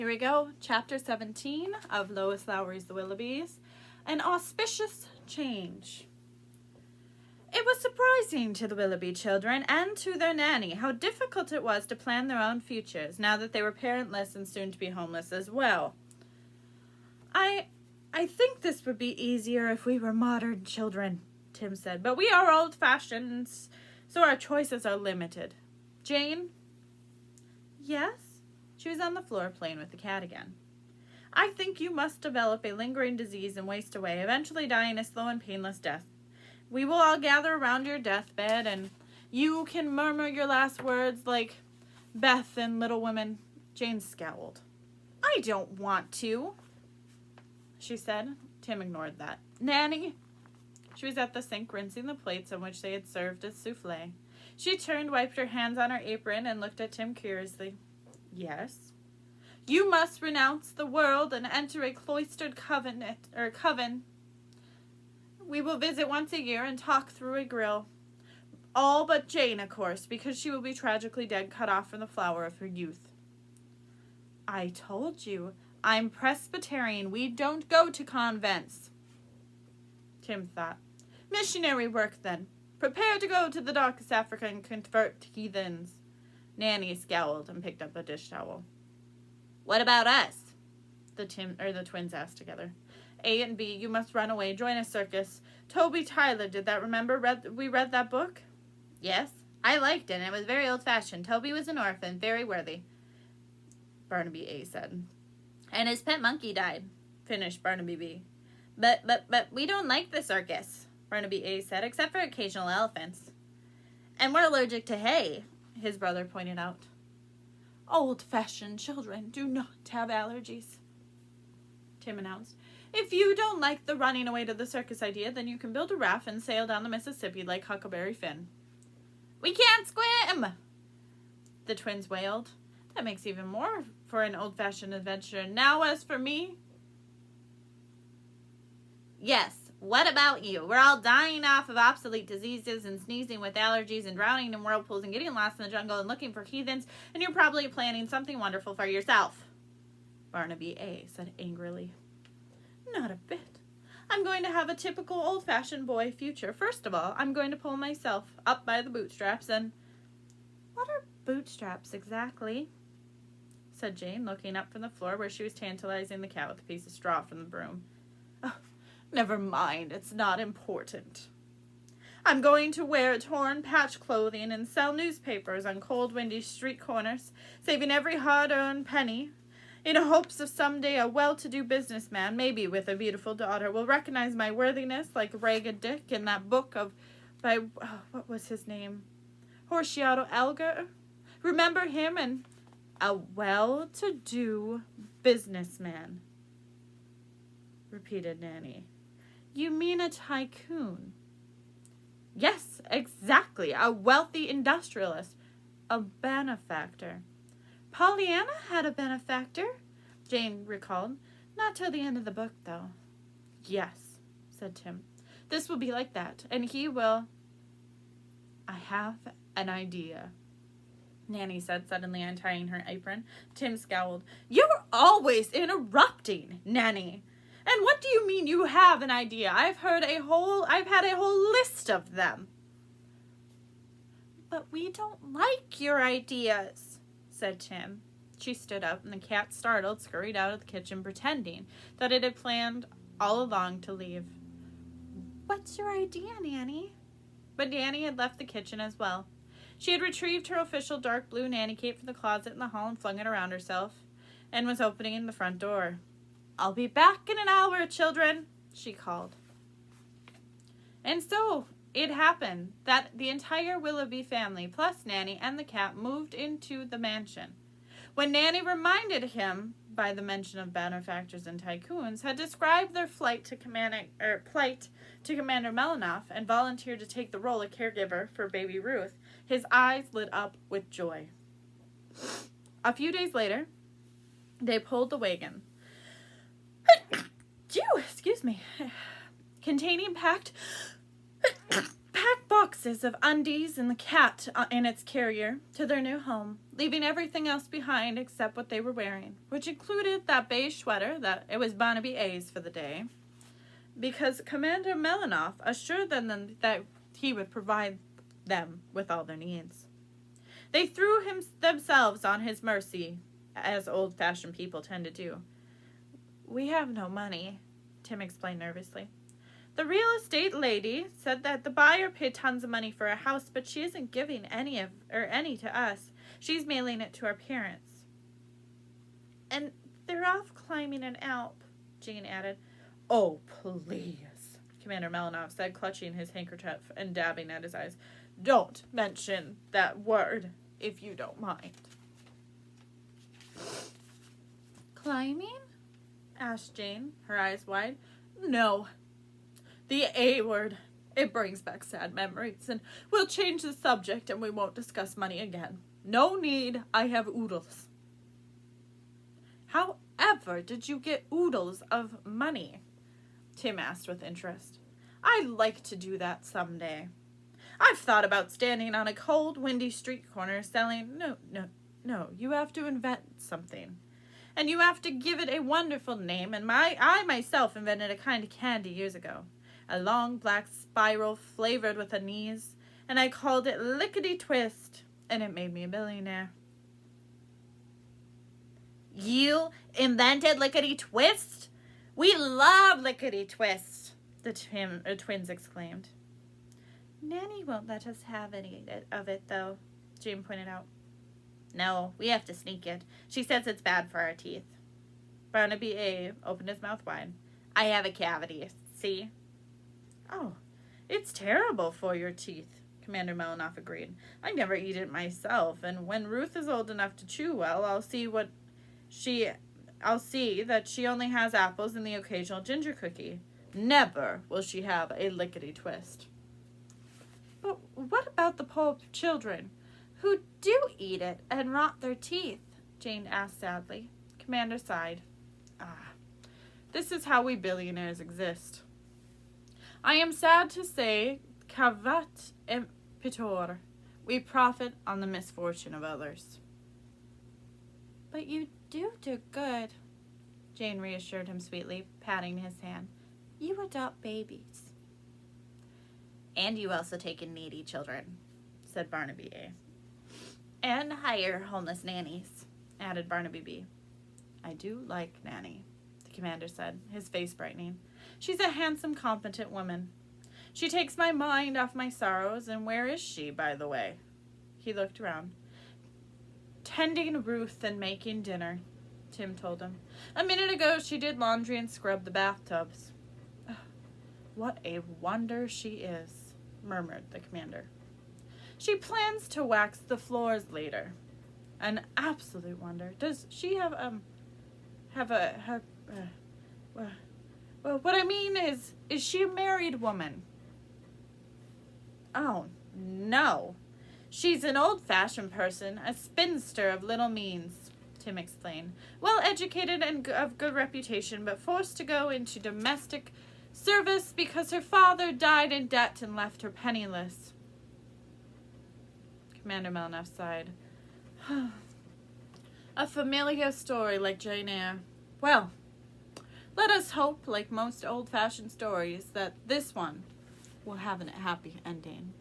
Here we go, Chapter 17 of Lois Lowry's The Willoughbys, An Auspicious Change. It was surprising to the Willoughby children and to their nanny how difficult it was to plan their own futures, now that they were parentless and soon to be homeless as well. I think this would be easier if we were modern children, Tim said, but we are old-fashioned, so our choices are limited. Jane? Yes? She was on the floor playing with the cat again. I think you must develop a lingering disease and waste away, eventually dying a slow and painless death. We will all gather around your deathbed, and you can murmur your last words like Beth and Little Women. Jane scowled. I don't want to, she said. Tim ignored that. Nanny? She was at the sink rinsing the plates on which they had served as souffle. She turned, wiped her hands on her apron, and looked at Tim curiously. Yes. You must renounce the world and enter a cloistered coven. We will visit once a year and talk through a grill. All but Jane, of course, because she will be tragically dead, cut off from the flower of her youth. I told you, I'm Presbyterian. We don't go to convents. Tim thought. Missionary work, then. Prepare to go to the darkest Africa and convert heathens. Nanny scowled and picked up a dish towel. What about us? The twins asked together. A and B, you must run away, join a circus. Toby Tyler did that, remember? We read that book? Yes, I liked it, and it was very old-fashioned. Toby was an orphan, very worthy, Barnaby A said. And his pet monkey died, finished Barnaby B. But we don't like the circus, Barnaby A said, except for occasional elephants. And we're allergic to hay, his brother pointed out. Old-fashioned children do not have allergies, Tim announced. If you don't like the running away to the circus idea, then you can build a raft and sail down the Mississippi like Huckleberry Finn. We can't swim, the twins wailed. That makes even more for an old-fashioned adventure. Now as for me... Yes, what about you? We're all dying off of obsolete diseases and sneezing with allergies and drowning in whirlpools and getting lost in the jungle and looking for heathens, and you're probably planning something wonderful for yourself, Barnaby A said angrily. Not a bit. I'm going to have a typical old-fashioned boy future. First of all, I'm going to pull myself up by the bootstraps and... What are bootstraps exactly? Said Jane, looking up from the floor where she was tantalizing the cat with a piece of straw from the broom. Oh, never mind, it's not important. I'm going to wear torn patch clothing and sell newspapers on cold, windy street corners, saving every hard-earned penny, in hopes of someday a well-to-do businessman, maybe with a beautiful daughter, will recognize my worthiness like Ragged Dick in that book what was his name? Horatio Alger. Remember him? And a well-to-do businessman, repeated Nanny. You mean a tycoon? Yes, exactly. A wealthy industrialist. A benefactor. Pollyanna had a benefactor, Jane recalled. Not till the end of the book, though. Yes, said Tim. This will be like that, and he will... I have an idea, Nanny said, suddenly untying her apron. Tim scowled. You're always interrupting, Nanny. And what do you mean you have an idea? I've had a whole list of them. But we don't like your ideas, said Tim. She stood up, and the cat, startled, scurried out of the kitchen, pretending that it had planned all along to leave. What's your idea, Nanny? But Nanny had left the kitchen as well. She had retrieved her official dark blue nanny cape from the closet in the hall and flung it around herself, and was opening the front door. I'll be back in an hour, children, she called. And so it happened that the entire Willoughby family, plus Nanny and the cat, moved into the mansion. When Nanny reminded him, by the mention of benefactors and tycoons, had described their plight to Commander Melinoff and volunteered to take the role of caregiver for baby Ruth, his eyes lit up with joy. A few days later, they pulled the wagon. Excuse me. Containing packed boxes of undies and the cat in its carrier to their new home, leaving everything else behind except what they were wearing, which included that beige sweater that it was Barnaby A's for the day, because Commander Melanoff assured them that he would provide them with all their needs. They threw themselves on his mercy, as old-fashioned people tend to do. "We have no money," Tim explained nervously. "The real estate lady said that the buyer paid tons of money for a house, but she isn't giving any to us. She's mailing it to our parents." "And they're off climbing an Alp," Jane added. "Oh, please," Commander Melanoff said, clutching his handkerchief and dabbing at his eyes. "Don't mention that word, if you don't mind." "Climbing?" asked Jane, her eyes wide. "No. The A word. It brings back sad memories, and we'll change the subject and we won't discuss money again. No need. I have oodles." "However did you get oodles of money?" Tim asked with interest. "I'd like to do that someday. I've thought about standing on a cold, windy street corner selling... No, you have to invent something. And you have to give it a wonderful name, and I myself invented a kind of candy years ago. A long black spiral flavored with anise, and I called it Lickety Twist, and it made me a millionaire." "You invented Lickety Twist? We love Lickety Twist," the twins exclaimed. "Nanny won't let us have any of it, though," Jane pointed out. "No, we have to sneak it. She says it's bad for our teeth." Barnaby A opened his mouth wide. "I have a cavity, see?" "Oh, it's terrible for your teeth," Commander Melanoff agreed. "I never eat it myself, and when Ruth is old enough to chew well, I'll see that she only has apples and the occasional ginger cookie. Never will she have a Lickety Twist." "But what about the poor children who do eat it and rot their teeth?" Jane asked sadly. Commander sighed. This is how we billionaires exist. I am sad to say, cavat impetor. We profit on the misfortune of others." "But you do good," Jane reassured him sweetly, patting his hand. "You adopt babies." "And you also take in needy children," said Barnaby A. "And hire homeless nannies," added Barnaby B. "I do like Nanny," the commander said, his face brightening. "She's a handsome, competent woman. She takes my mind off my sorrows, and where is she, by the way?" He looked around. "Tending Ruth and making dinner," Tim told him. "A minute ago she did laundry and scrubbed the bathtubs." "What a wonder she is," murmured the commander. "She plans to wax the floors later. An absolute wonder. Does she have well, what I mean is she a married woman?" "Oh, no. She's an old-fashioned person, a spinster of little means," Tim explained. "Well-educated and of good reputation, but forced to go into domestic service because her father died in debt and left her penniless." Commander Melanoff sighed. "A familiar story like Jane Eyre. Well, let us hope, like most old-fashioned stories, that this one will have a happy ending."